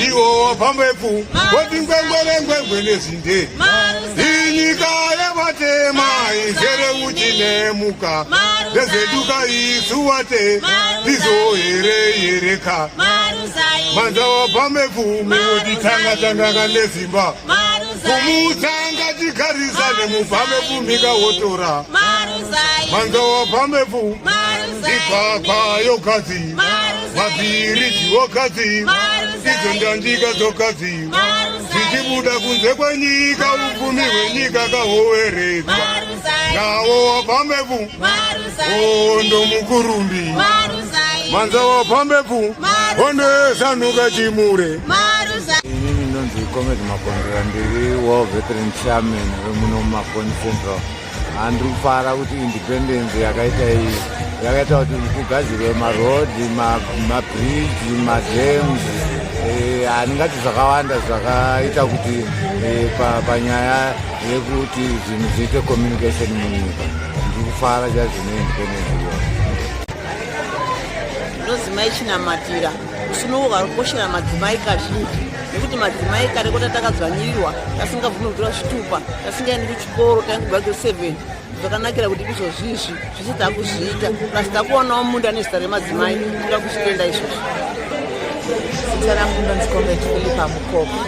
iwo pambefu woti ngwengwe nezinde inyika yevatema izere uchinemuka nezeduka isuwate izohereka manza wapambefu miwodi tanga nezimba kumutanga chikarisane mupambefu mika wotora manza wapambefu ipapa yokazi mabhiriji wokazi izondandika zokazi zichibuda kunze kwenyika ufumi hwenyika kahoweredzwa nawo wapambefu ondo mukurumbi manza wapambefu ondoesanuka chimure. Inini ndonzi Comrade Makondera ndiri World Veteran Chairman wemuno muMaponi Central. Handiri kufara kuti independence yakaita iyi yakaita kuti kugadzirwe marodhi, mabridge, madams, handingati zvakawanda zvakaita kuti panyaya yekuti zvinhu zviite communication munyika. Ndiri kufara chazvino independence iyoyo. Ndodzimai chinamatira kusununguka kukoshera madzimai kazhinji nekuti madzimai kare kota takadzvanyirirwa tasingabvumi kutora zvitupa tasingaendi kuchikoro taingubva ku7 zvakanakira kuti izvozvizvi zvese takuzviita asi takuonawo munda nezita remadzimai toda kuchitenda izvozvo. Zita rangu ndonzi Comrade Philippa Mukoko.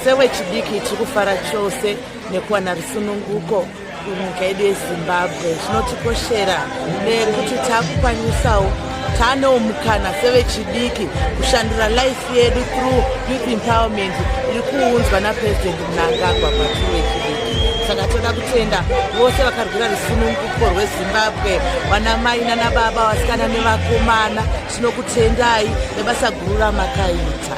Sewe chidiki tiri kufara chose nekuwana rusununguko kunyika yedu yeZimbabwe. Zvinotikoshera nekuti takukwanisawo tanewo mukana sevechidiki kushandura life yedu through youth empowerment iri kuunzwa naPresident Mnangagwa kwatiri wechidiki. Saka toda kutenda vose vakarwira rusununguko rweZimbabwe, vanamai nanababa, vasikana nevakomana. Tinokutendai nebasa guru ramakaita.